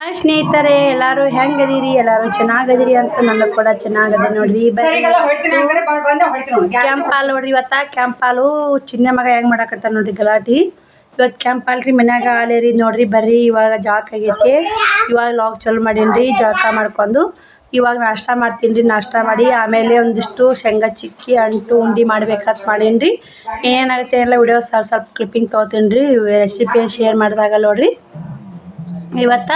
Hi ಸ್ನೇಹಿತರೆ, ಎಲ್ಲರೂ ಹೆಂಗದಿರಿ? ಎಲ್ಲರೂ ಚೆನ್ನಾಗದಿರಿ ಅಂತ ನನ್ನ ಕೂಡ ಚೆನ್ನಾಗದ ನೋಡ್ರಿ. ಕ್ಯಾಂಪ್ ಹಾಲು ನೋಡ್ರಿ. ಇವತ್ತ ಕ್ಯಾಂಪ್ ಹಾಲು ಚಿನ್ನ ಮಗ ಹೆಂಗ್ ಮಾಡಾಕತ್ತ ನೋಡ್ರಿ ಗಲಾಟಿ. ಇವತ್ತು ಕ್ಯಾಂಪ್ ಹಾಲು ರೀ, ಮನ್ಯಾಗ ಹಾಲು ಏರಿದ್ ನೋಡ್ರಿ. ಬರ್ರಿ ಇವಾಗ ಜಳಕ ಆಗೈತಿ. ಇವಾಗ ಲಾಗ್ ಚಾಲು ಮಾಡೀನಿ. ಜಳಕ ಮಾಡ್ಕೊಂಡು ಇವಾಗ ನಾಷ್ಟ ಮಾಡ್ತೀನಿ. ನಾಷ್ಟ ಮಾಡಿ ಆಮೇಲೆ ಒಂದಿಷ್ಟು ಶೇಂಗಾ ಚಿಕ್ಕಿ ಅಂಟು ಉಂಡಿ ಮಾಡ್ಬೇಕಂತ ಮಾಡೀನಿ. ಏನಾಗುತ್ತೆ ಎಲ್ಲ ವಿಡಿಯೋ ಸ್ವಲ್ಪ ಕ್ಲಿಪ್ಪಿಂಗ್ ತೊಗೋತೀನಿ ರೀ. ರೆಸಿಪಿ ಶೇರ್ ಮಾಡಿದಾಗ ನೋಡ್ರಿ. ಇವತ್ತು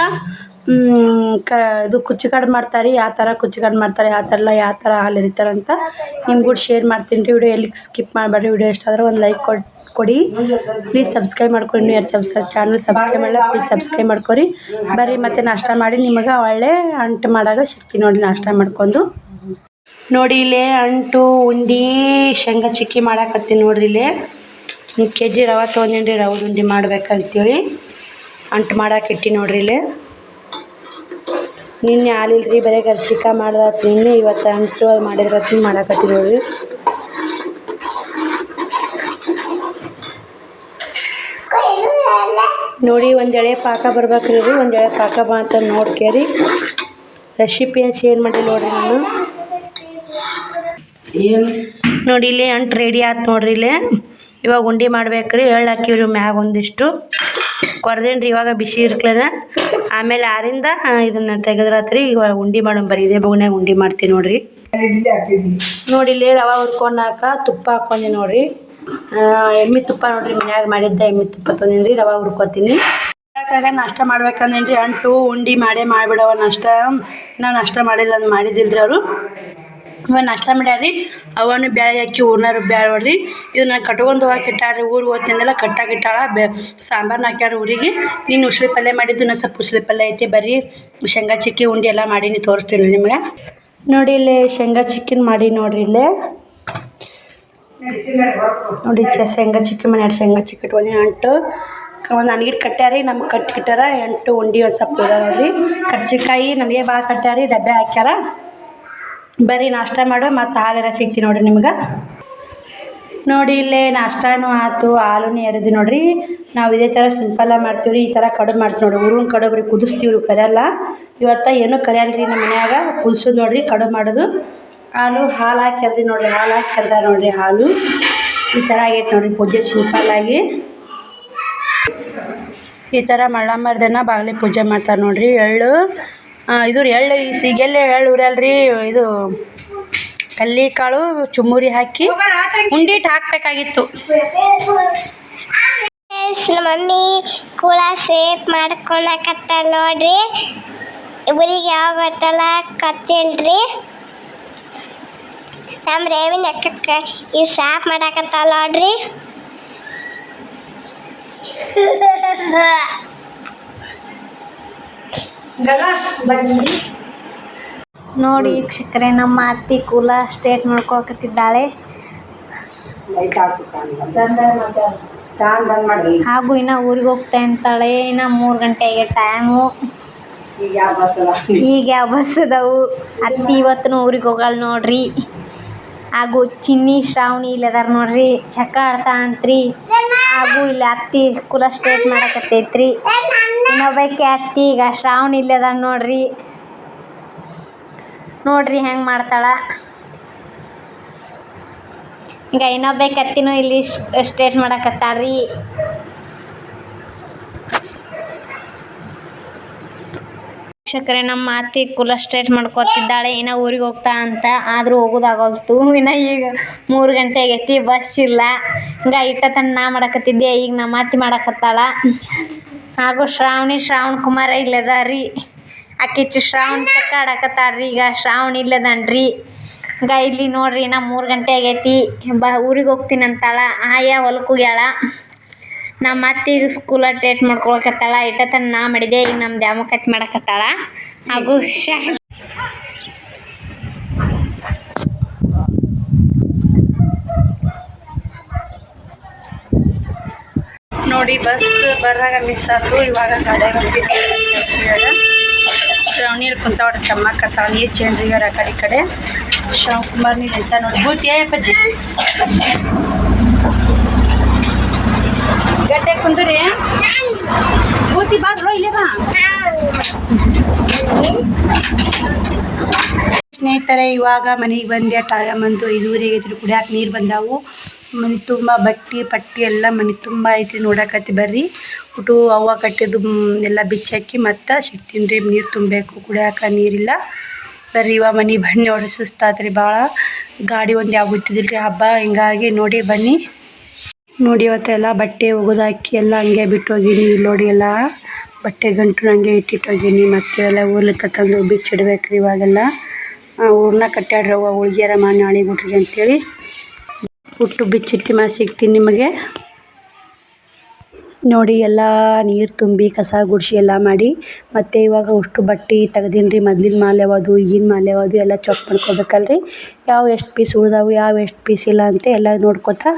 ಇದು ಕುಚ್ಚು ಕಡ್ಬು ಮಾಡ್ತಾರೆ. ಯಾವ ಥರ ಕುಚ್ಚು ಕಡ್ಬು ಮಾಡ್ತಾರೆ, ಯಾವ ಥರ ಹಾಲು ಎರಿತಾರೆ ಅಂತ ನಿಮ್ಗೂ ಶೇರ್ ಮಾಡ್ತೀನಿ ರೀ. ವಿಡಿಯೋ ಎಲ್ಲಿ ಸ್ಕಿಪ್ ಮಾಡಬೇಡ್ರಿ. ವಿಡಿಯೋ ಇಷ್ಟ ಆದ್ರೆ ಒಂದು ಲೈಕ್ ಕೊಡಿ. ಪ್ಲೀಸ್ ಸಬ್ಸ್ಕ್ರೈಬ್ ಮಾಡ್ಕೊಂಡು ಯಾರು ಚಾನಲ್ ಸಬ್ಸ್ಕ್ರೈಬ್ ಮಾಡಲ್ಲ ಪ್ಲೀಸ್ ಸಬ್ಸ್ಕ್ರೈಬ್ ಮಾಡ್ಕೊರಿ. ಬರ್ರಿ ಮತ್ತೆ ನಾಷ್ಟ ಮಾಡಿ ನಿಮಗೆ ಒಳ್ಳೆ ಅಂಟು ಮಾಡಾಗ ಸಿಗ್ತೀನಿ ನೋಡಿ. ನಾಷ್ಟ ಮಾಡ್ಕೊಂಡು ನೋಡಿ ಇಲ್ಲೇ ಅಂಟು ಉಂಡಿ ಶೇಂಗಾ ಚಿಕ್ಕಿ ಮಾಡಾಕತ್ತೀನಿ ನೋಡ್ರಿ. ಇಲ್ಲೇ 1 kg ರವೆ ತೊಗೊಂಡಿನಿ ರೀ. ರವೆ ಉಂಡಿ ಮಾಡ್ಬೇಕಂತೇಳಿ ಅಂಟು ಮಾಡಾಕೆ ಇಟ್ಟು ನೋಡ್ರಿ. ಇಲ್ಲೇ ನಿನ್ನೆ ಹಾಲಿಲ್ರಿ, ಬರೀ ಗರ್ಸಿಕ ಮಾಡ್ದಾತ್ ನಿನ್ನೆ. ಇವತ್ತು ಅಂಟು ಅದು ಮಾಡಿದ್ರತ್ತಿ ಮಾಡಾಕತ್ತಿ ನೋಡ್ರಿ. ನೋಡಿ ಒಂದು ಎಳೆ ಪಾಕ ಬರ್ಬೇಕ್ರಿ. ಒಂದು ಎಳೆ ಪಾಕ ಬಂತ ನೋಡ್ಕೇರಿ. ರೆಸಿಪಿ ಶೇರ್ ಮಾಡಿ ನೋಡ್ರಿ. ನಾನು ನೋಡಿ ಇಲ್ಲಿ ಅಂಟು ರೆಡಿ ಆಯ್ತು ನೋಡ್ರಿ. ಇಲ್ಲೇ ಇವಾಗ ಉಂಡಿ ಮಾಡ್ಬೇಕ್ರಿ. ಎಳ್ಳು ಹಾಕಿವ್ರಿ ಮ್ಯಾಗ ಒಂದಿಷ್ಟು ಕೊರ್ದೇನ್ರಿ. ಇವಾಗ ಬಿಸಿ ಇರ್ಕ್ಲೇನ ಆಮೇಲೆ ಆರಿಂದ ಇದನ್ನ ತೆಗೆದ್ರಾತ್ರಿ. ಇವಾಗ ಉಂಡಿ ಮಾಡೋಣ ಬರ್ರಿ. ಇದೇ ಬಗ್ನಾಗ ಉಂಡಿ ಮಾಡ್ತೀನಿ ನೋಡ್ರಿ. ನೋಡಿ ಇಲ್ಲಿ ರವೆ ಹುರ್ಕೊಂಡಾಕ ತುಪ್ಪ ಹಾಕೊಂಡಿ ನೋಡ್ರಿ. ಎಮ್ಮೆ ತುಪ್ಪ ನೋಡ್ರಿ, ಮನ್ಯಾಗ ಮಾಡಿದ್ದ ಎಮ್ಮೆ ತುಪ್ಪ ತೊಗೊಂಡಿನಿ. ರವೆ ಹುರ್ಕೊತೀನಿ. ನಾಷ್ಟ ಮಾಡ್ಬೇಕಂದೇನ್ರಿ. ಅಂಟು ಉಂಡಿ ಮಾಡಿಬಿಡವ ನಾಷ್ಟ. ನಾವು ನಾಷ್ಟ ಮಾಡಿಲ್ಲ ಅಂದ್ ಮಾಡಿದಿಲ್ರಿ ಅವರು. ಇವಾಗ ನಾಷ್ಟ ಮಾಡ್ಯಾರ್ರಿ. ಅವನು ಬ್ಯಾಳೆ ಹಾಕಿ ಊರ್ನಾರು ಬ್ಯಾಳೆ ನೋಡ್ರಿ. ಇದನ್ನ ಕಟ್ಕೊಂಡು ಹೋಗಕ್ಕೆ ಇಟ್ಟಾಡ್ರಿ. ಊರಿಗೆ ಹೋಗ್ತಿಂದೆಲ್ಲ ಕಟ್ಟಾಗಿಟ್ಟಾಳ. ಸಾಂಬಾರ್ನ ಹಾಕ್ಯಾರ ಊರಿಗೆ. ನೀನು ಉಸ್ಲಿ ಪಲ್ಯ ಮಾಡಿದ್ದು ನಾನು ಸ್ವಲ್ಪ ಉಸ್ಲಿ ಪಲ್ಯ ಐತಿ. ಬರ್ರಿ ಶೇಂಗಾ ಚಿಕ್ಕಿ ಉಂಡಿ ಎಲ್ಲ ಮಾಡೀನಿ, ತೋರಿಸ್ತೀನಿ ನಿಮ್ಗೆ. ನೋಡಿ ಇಲ್ಲಿ ಶೇಂಗಾ ಚಿಕ್ಕಿನ ಮಾಡಿ ನೋಡ್ರಿ. ಇಲ್ಲೇ ನೋಡಿ ಶೇಂಗಾ ಚಿಕ್ಕಿ ಮಾಡ್ಯಾರ. ಶೇಂಗಾ ಚಿಕ್ಕಿ ಇಟ್ಕೊಂಡು ಅಂಟು ಒಂದು ಅನ್ಗಿಟ್ಟು ಕಟ್ಟ್ಯಾರಿ. ನಮ್ಗೆ ಕಟ್ಟಿಟ್ಟಾರ. ಎಂಟು ಉಂಡಿ ಒಂದು ಸ್ವಲ್ಪ ಇದಾವೆ ನೋಡ್ರಿ. ಕರ್ಚಿಕಾಯಿ ನಮಗೆ ಭಾಳ ಕಟ್ಟ್ಯಾರಿ. ಡಬ್ಬೆ ಹಾಕ್ಯಾರ. ಬರ್ರಿ ನಾಷ್ಟ ಮಾಡೋ ಮತ್ತು ಹಾಲೆಲ್ಲ ಸಿಗ್ತೀವಿ ನೋಡ್ರಿ ನಿಮ್ಗೆ. ನೋಡಿ ಇಲ್ಲೇ ನಾಷ್ಟಾನು ಆಯ್ತು, ಹಾಲೂ ಎರಿದು ನೋಡ್ರಿ. ನಾವು ಇದೇ ಥರ ಸಿಂಪಲ್ಲಾಗಿ ಮಾಡ್ತೀವಿ ರೀ. ಈ ಥರ ಕಡುಬು ಮಾಡ್ತೀವಿ ನೋಡ್ರಿ. ಊರಿನ ಕಡುಬು ರೀ, ಕುದಿಸ್ತೀವಿ ಕರಿಯಲ್ಲ. ಇವತ್ತು ಏನೂ ಕರಿಯಲ್ಲ ರೀ ನಮ್ಮ ಮನ್ಯಾಗ. ಕುದಿಸೋದು ನೋಡ್ರಿ ಕಡುಬು ಮಾಡೋದು. ಹಾಲು ಹಾಕಿ ಎರ್ದಿ ನೋಡ್ರಿ. ಹಾಲು ಹಾಕಿ ಎರ್ದ ನೋಡ್ರಿ. ಹಾಲು ಈ ಥರ ಆಗೈತೆ ನೋಡ್ರಿ. ಪೂಜೆ ಸಿಂಪಲ್ಲಾಗಿ ಈ ಥರ ಮಳ್ಳಮ್ಮರ್ದನ ಬಾಗಿಲಿ ಪೂಜೆ ಮಾಡ್ತಾರೆ ನೋಡ್ರಿ. ಎಳ್ಳು ಇದು ಎಳ್ಳು ಸೀಗೆಲ್ಲ ಎಳ್ಳು ಉರಲ್ರಿ. ಇದು ಕಲ್ಲಿಕಾಳು ಚುಮ್ಮುರಿ ಹಾಕಿ ಉಂಡಿಟ್ಟು ಹಾಕ್ಬೇಕಾಗಿತ್ತು. ನಮ್ಮ ಮಮ್ಮಿ ಕೂಡ ಸೇಪ್ ಮಾಡ್ಕೊಳಕತ್ತಾರ ನೋಡ್ರಿ. ಇಬ್ಬರಿಗೆ ಯಾವ ಗೊತ್ತಲ್ಲ ಕತ್ತಿಲ್ರಿ. ನಮ್ಮ ರೇವಿನ ಅಕ್ಕಕ್ಕ ಈ ಸಾಪ್ ಮಾಡಾಕತ್ತಾಳ ನೋಡ್ರಿ. ನೋಡಿ ವೀಕ್ಷಕರೇ, ನಮ್ಮ ಅತ್ತಿ ಕೂಲ ಸ್ಟ್ರೇಟ್ ಮಾಡ್ಕೊಳಕತ್ತಿದ್ದಾಳೆ. ಹಾಗೂ ಇನ್ನು ಊರಿಗೆ ಹೋಗ್ತಾ ಅಂತಾಳೆ. ಇನ್ನು 3 ಗಂಟೆಗೆ ಟೈಮು. ಈಗ ಯಾವ ಬಸ್ ಅದಾವು? ಅತ್ತಿ ಇವತ್ತು ಊರಿಗೆ ಹೋಗಲ್ಲ ನೋಡ್ರಿ. ಹಾಗೂ ಚಿನ್ನಿ ಶ್ರಾವಣಿ ಇಲ್ಲದಾರ ನೋಡ್ರಿ. ಚಕ್ಕ ಆಡ್ತಾ ಅಂತ್ರಿ. ಹಾಗೂ ಇಲ್ಲಿ ಅತ್ತಿ ಕೂಲ ಸ್ಟ್ರೇಟ್ ಮಾಡಕತ್ತೈತ್ರಿ. ಇನ್ನೊಬ್ಬಕ್ಕೆ ಅತ್ತಿ ಈಗ ಶ್ರಾವಣಿ ಇಲ್ಲದ ನೋಡ್ರಿ. ನೋಡ್ರಿ ಹೆಂಗೆ ಮಾಡ್ತಾಳ. ಈಗ ಇನ್ನೊಬ್ಬಕ್ಕೆ ಅತ್ತಿನೂ ಇಲ್ಲಿ ಸ್ಟ್ರೇಟ್ ಮಾಡಕತ್ತಾಳ್ರಿ. ವೀಕ್ಷಕರೇ, ನಮ್ಮ ಅತ್ತಿ ಕೂಲ ಸ್ಟ್ರೇಟ್ ಮಾಡ್ಕೊತಿದ್ದಾಳೆ. ಇನ್ನು ಊರಿಗೆ ಹೋಗ್ತಾ ಅಂತ. ಆದರೂ ಹೋಗೋದಾಗಲ್ತು. ಇನ್ನು ಈಗ 3 ಗಂಟೆ ಆಗೈತಿ, ಬಸ್ ಇಲ್ಲ. ಹಿಂಗೆ ಇಟ್ಟತನ ನಾ ಮಾಡಕತ್ತಿದ್ದೆ. ಈಗ ನಮ್ಮ ಅತ್ತಿ ಮಾಡಕತ್ತಾಳ. ಹಾಗೂ ಶ್ರಾವಣ ಕುಮಾರ ಇಲ್ಲದಾರ್ರಿ. ಆಕಿಚ್ಚು ಶ್ರಾವಣ ಚಕ್ಕ ಆಡಕತ್ತಾಳ್ರಿ. ಈಗ ಶ್ರಾವಣ ಇಲ್ಲದನ್ರಿ. ಈಗ ಇಲ್ಲಿ ನೋಡ್ರಿ ಇನ್ನು 3 ಗಂಟೆ ಆಗೈತಿ. ಊರಿಗೆ ಹೋಗ್ತೀನಿ ಅಂತಾಳ. ಆಯಾ ಹೊಲಕ್ಕೆ ಹೋಗ್ಯಾಳ. ನಮ್ಮ ಅತ್ತಿ ಈಗ ಸ್ಕೂಲ ಟ್ರೇಟ್ ಮಾಡ್ಕೊಳಕತ್ತಾಳ. ಇಟ್ಟತನ ನಾ ಮಾಡಿದೆ. ಈಗ ನಮ್ಮ ದ್ಯಾಮಕ್ಕತ್ತಿ ಮಾಡಕತ್ತಾಳ. ಹಾಗೂ ನೋಡಿ ಬಸ್ ಬರಾಗ ಮಿಸ್ ಆಯ್ತು. ಇವಾಗ ಗಾಡಿಯಾಗ ಶ್ರಾವಣಿಯಲ್ಲಿ ಕುಂತಾವಡ್ರಿ. ತಮ್ಮಕ್ಕತ್ತಾಳ. ನೀರು ಚೇಂಜ್ ಆಗ್ಯಾರ ಆ ಕಡೆ. ಶಿವಕುಮಾರ್ ನೀರು ಅಂತ ನೋಡಿ. ಬೂತಿ ಅಪ್ಪಜ್ಜಿ ಗಟ್ಟಿ ಹೊಟ್ಟೆ ಕುಂದ್ರಿ ಕೂತಿ ಬಾಗ್ಲೋ ಇಲ್ಲೇ ಬಾ. ಸ್ನೇಹಿತರೆ ಇವಾಗ ಮನೆಗೆ ಬಂದೆ. ಟೈಮ್ ಅಂತೂ 5:30 ಆಗೈತ್ರಿ. ಕುಡಿಯಾಕೆ ನೀರು ಬಂದಾವು. ಮನೆ ತುಂಬ ಬಟ್ಟೆ ಪಟ್ಟಿ ಎಲ್ಲ ಮನೆ ತುಂಬ ಐತಿ. ನೋಡಕತ್ತಿ ಬರ್ರಿ. ಒಟ್ಟು ಅವ್ವ ಕಟ್ಟಿದ್ದು ಎಲ್ಲ ಬಿಚ್ಚಾಕಿ ಮತ್ತು ಸಿಗ್ತೀನಿ ರೀ. ನೀರು ತುಂಬಬೇಕು, ಕುಡಿಯಾಕ ನೀರಿಲ್ಲ. ಬರ್ರಿ ಇವಾಗ ಮನೆ ಬನ್ನಿ. ನೋಡ್ರಿ ಸುಸ್ತಾತ್ರಿ ಭಾಳ. ಗಾಡಿ ಒಂದು ಯಾವ ಗೊತ್ತಿದ್ದಿಲ್ಲ ರೀ ಹಬ್ಬ, ಹಿಂಗಾಗಿ ನೋಡಿ ಬನ್ನಿ. ನೋಡಿ ಇವತ್ತೆಲ್ಲ ಬಟ್ಟೆ ಒಗೆದಾಕಿ ಎಲ್ಲ ಹಂಗೆ ಬಿಟ್ಟು ಹೋಗೀನಿ. ಇಲ್ಲಿ ನೋಡಿ ಎಲ್ಲ ಬಟ್ಟೆ ಗಂಟು ಹಂಗೆ ಇಟ್ಟಿಟ್ಟು ಹೋಗೀನಿ. ಮತ್ತೆ ಎಲ್ಲ ಊರ್ಲಿತ್ತ ತಂದು ಬಿಚ್ಚಿಡ್ಬೇಕು ರೀ. ಇವಾಗೆಲ್ಲ ಊರನ್ನ ಕಟ್ಟಾಡ್ರವ್ವ ಉಳ್ಗ್ಯಾರ ಮಾಡಿ ನಾಳೆ ಬಿಟ್ರಿಗೆ ಅಂತೇಳಿ ಬಿಟ್ಟು ಬಿಚ್ಚಿಟ್ಟು ಸಿಗ್ತೀನಿ ನಿಮಗೆ. ನೋಡಿ ಎಲ್ಲ ನೀರು ತುಂಬಿ ಕಸ ಗುಡಿಸಿ ಎಲ್ಲ ಮಾಡಿ ಮತ್ತು ಇವಾಗ ಅಷ್ಟು ಬಟ್ಟೆ ತೆಗ್ದೀನಿ ರೀ. ಮೊದ್ಲಿನ ಮಾಲೆ ಯಾವುದು ಈಗಿನ ಮಾಲೆ ಯಾವುದು ಎಲ್ಲ ಚೆಕ್ ಮಾಡ್ಕೋಬೇಕಲ್ರಿ. ಯಾವ ಎಷ್ಟು ಪೀಸ್ ಉಳ್ದಾವು ಯಾವ ಎಷ್ಟು ಪೀಸ್ ಇಲ್ಲ ಅಂತ ಎಲ್ಲ ನೋಡ್ಕೊತಾ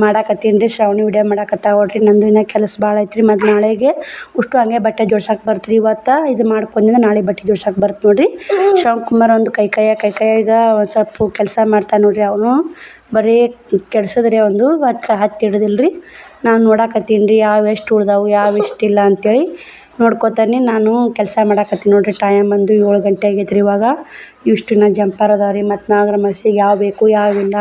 ಮಾಡಾಕತ್ತೀನಿ ರೀ. ಶ್ರಾವಣಿ ವಿಡಿಯೋ ಮಾಡಾಕತ್ತಾವ ನೋಡ್ರಿ. ನಂದು ಇನ್ನೂ ಕೆಲಸ ಭಾಳ ಐತ್ರಿ. ಮತ್ತು ನಾಳೆಗೆ ಅಷ್ಟು ಹಂಗೆ ಬಟ್ಟೆ ಜೋಡ್ಸಕ್ಕೆ ಬರ್ತೀರಿ. ಇವತ್ತು ಇದು ಮಾಡ್ಕೊಂಡಿಂದ ನಾಳೆ ಬಟ್ಟೆ ಜೋಡ್ಸಕ್ಕೆ ಬರ್ತು ನೋಡಿರಿ. ಶ್ರವಣಕುಮಾರ್ ಒಂದು ಕೈಕಾಯಿಗ ಒಂದು ಸ್ವಲ್ಪ ಕೆಲಸ ಮಾಡ್ತಾನೆ ನೋಡಿರಿ. ಅವನು ಬರೀ ಕೆಡ್ಸೋದ್ರಿ. ಒಂದು ಹತ್ತಿ ಹಿಡಿದಿಲ್ಲ ರೀ. ನಾನು ನೋಡಾಕತ್ತೀನಿ ರೀ ಯಾವ ಎಷ್ಟು ಉಳ್ದಾವು ಯಾವ ಎಷ್ಟಿಲ್ಲ ಅಂಥೇಳಿ ನೋಡ್ಕೊತಾನೆ ನಾನು ಕೆಲಸ ಮಾಡಾಕತ್ತೀನಿ ನೋಡಿರಿ. ಟೈಮ್ ಬಂದು 7 ಗಂಟೆ ಆಗೈತೆ ರೀ. ಇವಾಗ ಇಷ್ಟಿನ ಜಂಪರ್ ಅದಾವೆ ರೀ. ಮತ್ತು ನಾಗರ ಮಸಿಗೆ ಯಾವ ಬೇಕು ಯಾವಿಲ್ಲ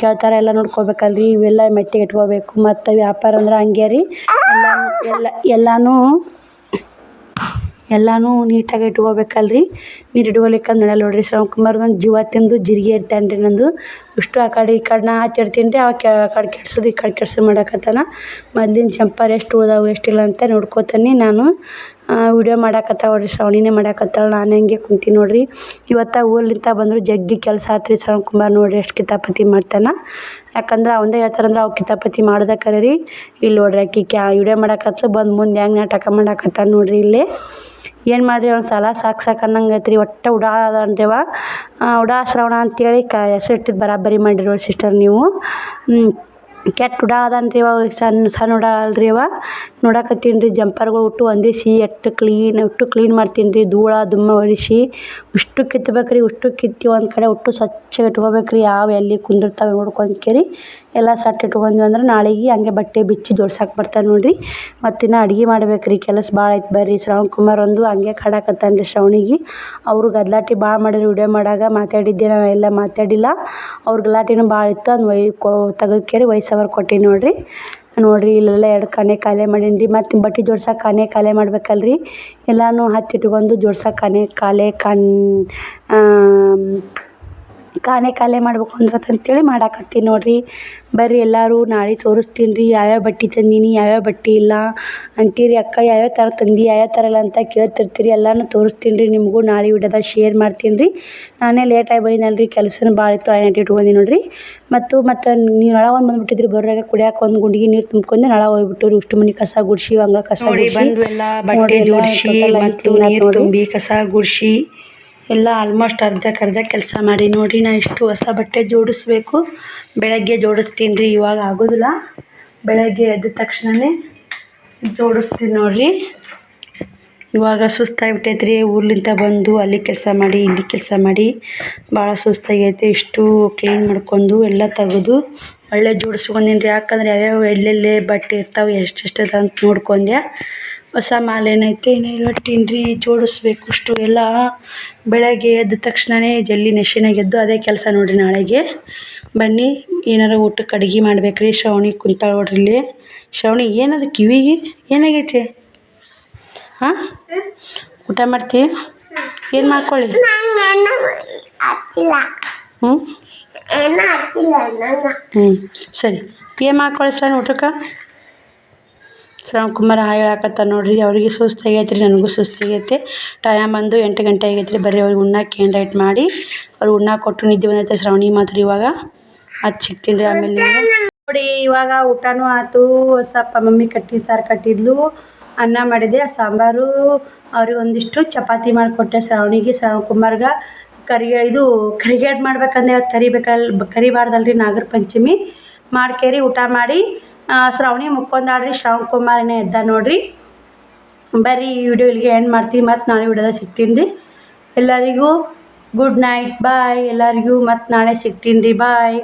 ಕೇಳ್ತಾರೆ. ಎಲ್ಲ ನೋಡ್ಕೋಬೇಕಲ್ರಿ. ಇವೆಲ್ಲ ಮೆಟ್ಟಿಗೆ ಇಟ್ಕೋಬೇಕು. ಮತ್ತು ವ್ಯಾಪಾರ ಅಂದ್ರೆ ಹಂಗೆ ರೀ. ಎಲ್ಲನೂ ನೀಟಾಗಿ ಇಟ್ಕೋಬೇಕಲ್ರಿ. ನೀರು ಇಟ್ಕೊಲಿಕ್ಕೆ ನಡೆಯಲ್ಲ ನೋಡಿರಿ. ಶ್ರವಣಕುಮಾರ್ದೊಂದು ಜೀವ ತಿಂದು ಜಿರ್ಗಿ ಇರ್ತಾನೆ ರೀ ನಂದು. ಇಷ್ಟು ಆ ಕಡೆ ಈ ಕಡೆ ನಾ ಹತ್ತಿರ್ತೀನಿ ರೀ. ಆ ಕಡೆ ಕೆಡ್ಸೋದು ಈ ಕಡೆ ಕೆಡ್ಸೋದು ಮಾಡಾಕತ್ತಾನ. ಮೊದ್ಲಿನ ಜಂಪರ್ ಎಷ್ಟು ಉಳ್ದಾವು ಎಷ್ಟಿಲ್ಲ ಅಂತ ನೋಡ್ಕೋತಾನೆ ನಾನು. ವಿಡಿಯೋ ಮಾಡಾಕತ್ತಾವ ನೋಡಿರಿ. ಶ್ರಾವಣಿನೇ ಮಾಡಾಕತ್ತಾಳ. ನಾನು ಹಂಗೆ ಕುಂತೀನಿ ನೋಡಿರಿ. ಇವತ್ತು ಊರ್ಲಿಂದ ಬಂದರು ಜಗ್ಗಿ ಕೆಲಸ ಆತ್ರಿ. ಶ್ರವಣಕುಮಾರ್ ನೋಡಿರಿ ಎಷ್ಟು ಕಿತಾಪತಿ ಮಾಡ್ತಾನೆ. ಯಾಕಂದ್ರೆ ಅವಂದೇ ಹೇಳ್ತಾರಂದ್ರೆ ಅವು ಕಿತಾಪತಿ ಮಾಡೋದ ಕರೆ ರೀ. ಇಲ್ಲಿ ನೋಡ್ರಿ ಆಕಿ ವಿಡಿಯೋ ಮಾಡಾಕತ್ಲು ಬಂದು ಮುಂದೆ ಹೆಂಗೆ ನಾಟಕ ಮಾಡಾಕತ್ತಾನ ನೋಡಿರಿ. ಇಲ್ಲೇ ಏನು ಮಾಡಿರಿ ಒಂದು ಸಲ ಸಾಕು ಅನ್ನಂಗೆ ಐತ್ರಿ. ಒಟ್ಟು ಉಡಾದನ್ರಿವ ಉಡಾ ಶ್ರವಣ ಅಂತೇಳಿ ಹೆಸರು ಇಟ್ಟಿದ್ದು ಬರಾಬರಿ ಮಾಡಿರಿ ನೋಡಿ ಸಿಸ್ಟರ್ ನೀವು. ಕೆಟ್ಟ ಉಡಾ ಅದನ್ರಿ ಇವ. ಸಣ್ಣ ಉಡಾ ಅಲ್ರಿ ಇವ. ನೋಡಾಕತ್ತೀನಿ ರೀ ಜಂಪರ್ಗಳು ಒಟ್ಟು ಹೊಂದಿಸಿ ಎಷ್ಟು ಕ್ಲೀನ್ ಮಾಡ್ತೀನಿ ರೀ. ಧೂಳ ದುಮ್ಮ ಹೊಡಿಸಿ ಉಷ್ಟು ಕಿತ್ಬೇಕು ರೀ. ಉಷ್ಟು ಕಿತ್ತಿ ಒಂದು ಕಡೆ ಒಟ್ಟು ಸ್ವಚ್ಛಗೆ ಇಟ್ಕೋಬೇಕು ರೀ. ಯಾವ ಎಲ್ಲಿ ಕುಂದಿರ್ತಾವೆ ನೋಡ್ಕೊಂಡ್ಕೇರಿ ಎಲ್ಲ ಸಟ್ ಇಟ್ಕೊಂಡ್ವಿ ಅಂದ್ರೆ ನಾಳೆಗೆ ಹಂಗೆ ಬಟ್ಟೆ ಬಿಚ್ಚಿ ಜೋಡ್ಸಕ್ಕೆ ಬರ್ತಾರೆ ನೋಡಿರಿ. ಮತ್ತಿನ್ನು ಅಡುಗೆ ಮಾಡ್ಬೇಕು ರೀ. ಕೆಲಸ ಭಾಳ ಐತೆ ಬರ್ರಿ. ಶ್ರವಣಕುಮಾರ್ ಒಂದು ಹಂಗೆ ಕಾಡಾಕತ್ತಾನ ರೀ ಶ್ರವಣಿಗೆ. ಅವರು ಗದ್ಲಾಟಿ ಭಾಳ ಮಾಡಿರಿ. ವಿಡಿಯೋ ಮಾಡಾಗ ಮಾತಾಡಿದ್ದೆ ನಾನು ಎಲ್ಲ ಮಾತಾಡಿಲ್ಲ. ಅವ್ರ ಗಲಾಟಿನೂ ಭಾಳ ಇತ್ತು. ಅದು ತೆಗೆದ್ಕೇರಿ ವಯಸ್ಸವರು ಕೊಟ್ಟಿನಿ ನೋಡಿರಿ. ಇಲ್ಲೆಲ್ಲ 2 ಕಾನೆ ಖಾಲಿ ಮಾಡೀನಿ ರೀ. ಮತ್ತು ಬಟ್ಟೆ ಜೋಡ್ಸಕ್ಕೆ ಕಾನೆ ಖಾಲಿ ಮಾಡ್ಬೇಕಲ್ರಿ. ಎಲ್ಲನೂ ಹಚ್ಚಿಟ್ಕೊಂಡು ಜೋಡ್ಸಕ್ಕೆ ಕಾನೆ ಖಾಲಿ ಮಾಡ್ಬೇಕು ಅಂತೇಳಿ ಮಾಡಾಕತ್ತೀನಿ ನೋಡಿರಿ. ಬರ್ರಿ ಎಲ್ಲರೂ ನಾಳೆ ತೋರಿಸ್ತೀನಿ ರೀ. ಯಾವ್ಯಾವ ಬಟ್ಟೆ ತಂದೀನಿ ಯಾವ್ಯಾವ ಬಟ್ಟೆ ಇಲ್ಲ ಅಂತೀರಿ. ಅಕ್ಕ ಯಾವ್ಯಾವ ಥರ ತಂದು ಯಾವ್ಯಾವ ಥರ ಇಲ್ಲ ಅಂತ ಕೇಳ್ತಿರ್ತೀರಿ. ಎಲ್ಲನೂ ತೋರಿಸ್ತೀನಿ ರೀ ನಿಮಗೂ. ನಾಳೆ ವಿಡಿಯೋದಾಗ ಶೇರ್ ಮಾಡ್ತೀನಿ ರೀ. ನಾನೇ ಲೇಟಾಗಿ ಬಂದಿನಲ್ರಿ. ಕೆಲಸನೂ ಭಾಳ ಇತ್ತು. ಐನಟ್ ಇಟ್ಕೊಂಡಿ ನೋಡಿರಿ. ಮತ್ತು ನೀವು ನಳ ಒಂದು ಬಂದುಬಿಟ್ಟಿದ್ರಿ. ಬರೋರಾಗ ಕುಡಿಯೋಕೆ ಒಂದು ಗುಂಡಿಗೆ ನೀರು ತುಂಬ್ಕೊಂಡು ನಳ ಹೋಗ್ಬಿಟ್ಟು ಇಷ್ಟು ಮನೆ ಕಸ ಗುಡಿಸಿ ಅಂಗಳ ಕಸ ಗುಡಿಸಿ ಎಲ್ಲ ಬಟ್ಟೆ ಜೋಡಿಸಿ ಮತ್ತು ನೀರು ತುಂಬಿ ಕಸ ಗುಡಿಸಿ ಎಲ್ಲ ಆಲ್ಮೋಸ್ಟ್ ಅರ್ಧ ಕೆಲಸ ಮಾಡಿ ನೋಡಿ. ನಾ ಇಷ್ಟು ಹೊಸ ಬಟ್ಟೆ ಜೋಡಿಸ್ಬೇಕು. ಬೆಳಗ್ಗೆ ಜೋಡಿಸ್ತೀನಿ ರೀ. ಇವಾಗ ಆಗೋದಿಲ್ಲ. ಬೆಳಗ್ಗೆ ಎದ್ದ ತಕ್ಷಣವೇ ಜೋಡಿಸ್ತೀನಿ ನೋಡಿರಿ. ಇವಾಗ ಸುಸ್ತಾಗಿಬಿಟ್ಟೈತೆ ರೀ. ಊರ್ಲಿಂದ ಬಂದು ಅಲ್ಲಿ ಕೆಲಸ ಮಾಡಿ ಇಲ್ಲಿ ಕೆಲಸ ಮಾಡಿ ಭಾಳ ಸುಸ್ತಾಗೈತೆ. ಇಷ್ಟು ಕ್ಲೀನ್ ಮಾಡ್ಕೊಂಡು ಎಲ್ಲ ತೆಗೆದು ಒಳ್ಳೆ ಜೋಡಿಸ್ಕೊಂಡೀನಿ ರೀ. ಯಾಕಂದ್ರೆ ಯಾವ್ಯಾವ ಎಲ್ಲೆಲ್ಲೇ ಬಟ್ಟೆ ಇರ್ತಾವೆ ಎಷ್ಟೆಷ್ಟು ಅದ ಅಂತ ನೋಡ್ಕೊಂಡೆ. ಹೊಸ ಮಾಲೆ ಏನೈತೆ ಇನ್ನೂ ಇಟ್ಟಿನಿ ರೀ. ಜೋಡಿಸ್ಬೇಕು ಅಷ್ಟು ಎಲ್ಲ. ಬೆಳಗ್ಗೆ ಎದ್ದ ತಕ್ಷಣವೇ ಜಲ್ದಿ ನೆಶಿನಾಗ ಎದ್ದು ಅದೇ ಕೆಲಸ ನೋಡಿರಿ. ನಾಳೆಗೆ ಬನ್ನಿ ಏನಾರು ಊಟಕ್ಕೆ ಅಡುಗೆ ಮಾಡ್ಬೇಕು ರೀ. ಶ್ರವಣಿ ಕುಂತಾಳ ನೋಡ್ರಿ ಇಲ್ಲಿ. ಶ್ರವಣಿ ಏನದು ಕಿವಿಗೆ ಏನಾಗೈತೆ? ಹಾಂ ಊಟ ಮಾಡ್ತೀಯ? ಏನು ಮಾಡ್ಕೊಳ್ಳಿ? ಸರಿ ಏನು ಮಾಡ್ಕೊಳ್ಳಿ ಶ್ರವಣಿ ಊಟಕ್ಕೆ? ಶ್ರವಣಕುಮಾರ್ ಹೇಳಾಕತ್ತ ನೋಡಿರಿ. ಅವ್ರಿಗೆ ಸುಸ್ತಾಗೈತೆ ರೀ. ನನಗೂ ಸುಸ್ತಾಗೈತೆ. ಟೈಮ್ ಬಂದು 8 ಗಂಟೆ ಆಗೈತೆ ರೀ. ಬರ್ರಿ ಅವ್ರಿಗೆ ಉಣ್ಣಕ್ಕೆ ಏನು ರೈಟ್ ಮಾಡಿ ಅವ್ರಿಗೆ ಉಣ್ಣಕ್ಕೆ ಕೊಟ್ಟು ನಿದ್ದೆ ಬಂದೈತೆ. ಶ್ರವಣಿ ಮಾತ್ರ ಇವಾಗ ಅದು ಸಿಗ್ತೀನಿ ರೀ ಆಮೇಲೆ ನೋಡಿ. ಇವಾಗ ಊಟನೂ ಆಯ್ತು. ಸ್ವಲ್ಪ ಮಮ್ಮಿ ಸಾರು ಕಟ್ಟಿದ್ಲು. ಅನ್ನ ಮಾಡಿದೆ, ಸಾಂಬಾರು. ಅವ್ರಿಗೆ ಒಂದಿಷ್ಟು ಚಪಾತಿ ಮಾಡಿಕೊಟ್ಟೆ ಶ್ರಾವಣಿಗೆ. ಶ್ರವಣಕುಮಾರ್ಗೆ ಕರಿಗೇಡ್ ಮಾಡ್ಬೇಕಂದ್ರೆ ಇವತ್ತು ಕರಿಬಾರ್ದಲ್ರಿ. ನಾಗರ ಪಂಚಮಿ ಮಾಡ್ಕೇರಿ ಊಟ ಮಾಡಿ ಶ್ರಾವಣಿ ಮುಕ್ಕೊಂದಾಡ್ರಿ. ಶ್ರವಣಕುಮಾರನೇ ಎದ್ದ ನೋಡಿರಿ. ಬರ್ರಿ ಈ ವಿಡಿಯೋ ಇಲ್ಲಿಗೆ ಎಂಡ್ ಮಾಡ್ತೀವಿ. ಮತ್ತು ನಾಳೆ ವಿಡಿಯೋದಾಗ ಸಿಗ್ತೀನಿ ರೀ. ಎಲ್ಲರಿಗೂ ಗುಡ್ ನೈಟ್ ಬಾಯ್. ಎಲ್ಲರಿಗೂ ಮತ್ತು ನಾಳೆ ಸಿಗ್ತೀನಿ ರೀ. ಬಾಯ್.